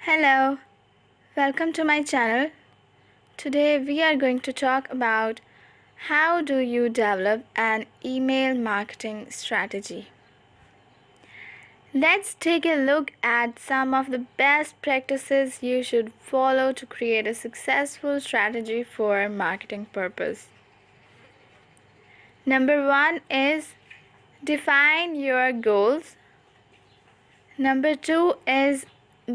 Hello, welcome to my channel. Today we are going to talk about how do you develop an email marketing strategy. Let's take a look at some of the best practices you should follow to create a successful strategy for marketing purpose. Number 1 is define your goals. Number 2 is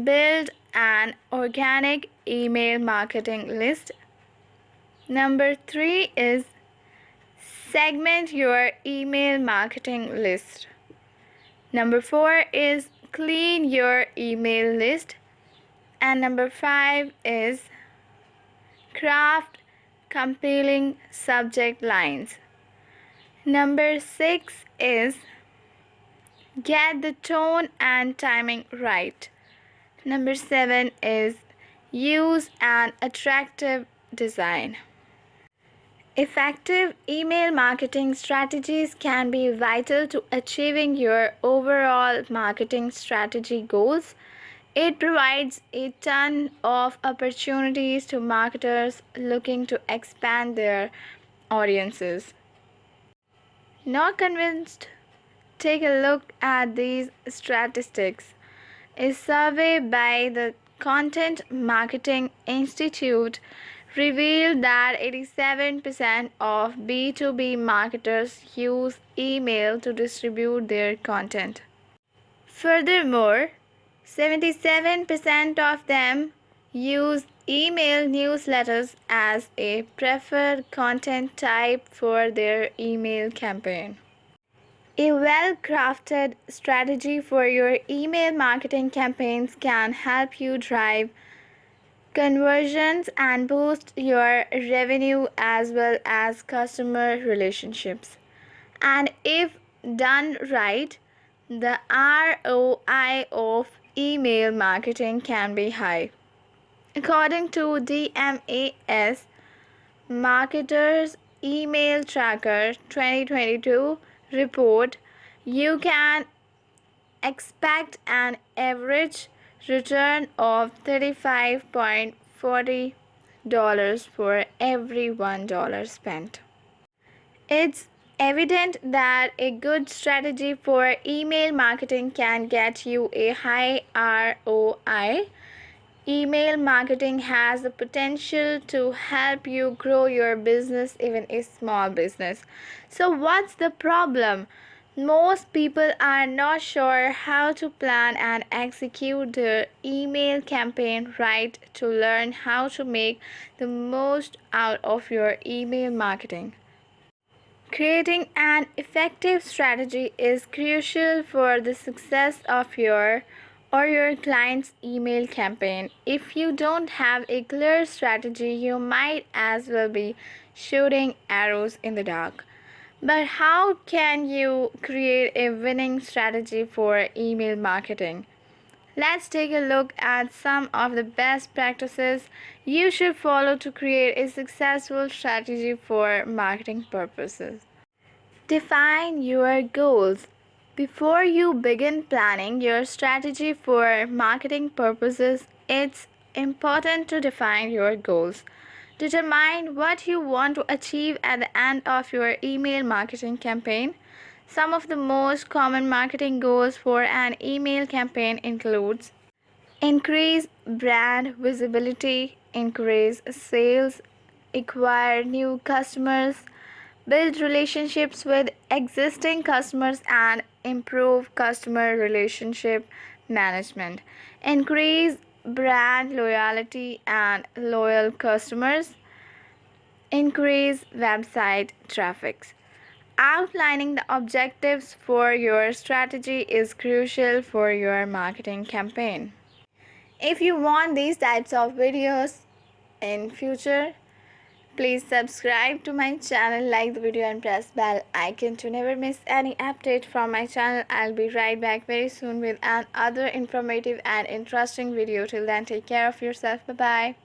build an organic email marketing list. Number 3 is segment your email marketing list. Number 4 is clean your email list. And number 5 is craft compelling subject lines. Number 6 is get the tone and timing right. Number 7 is use an attractive design. Effective email marketing strategies can be vital to achieving your overall marketing strategy goals. It provides a ton of opportunities to marketers looking to expand their audiences. Not convinced? Take a look at these statistics. A survey by the Content Marketing Institute revealed that 87% of B2B marketers use email to distribute their content. Furthermore, 77% of them use email newsletters as a preferred content type for their email campaign. A well-crafted strategy for your email marketing campaigns can help you drive conversions and boost your revenue as well as customer relationships. And if done right, the ROI of email marketing can be high. According to DMAS Marketers Email Tracker 2022 report, you can expect an average return of $35.40 for every $1 spent. It's evident that a good strategy for email marketing can get you a high ROI. Email marketing has the potential to help you grow your business, even a small business. So what's the problem? Most people are not sure how to plan and execute their email campaign right to learn how to make the most out of your email marketing. Creating an effective strategy is crucial for the success of your client's email campaign. If you don't have a clear strategy, you might as well be shooting arrows in the dark. But how can you create a winning strategy for email marketing? Let's take a look at some of the best practices you should follow to create a successful strategy for marketing purposes. Define your goals. Before you begin planning your strategy for marketing purposes, it's important to define your goals. Determine what you want to achieve at the end of your email marketing campaign. Some of the most common marketing goals for an email campaign includes increase brand visibility, increase sales, acquire new customers, build relationships with existing customers and improve customer relationship management, increase brand loyalty and loyal customers, increase website traffic. Outlining the objectives for your strategy is crucial for your marketing campaign. If you want these types of videos in future, please subscribe to my channel, like the video and press bell icon to never miss any update from my channel. I'll be right back very soon with another informative and interesting video. Till then, take care of yourself. Bye bye.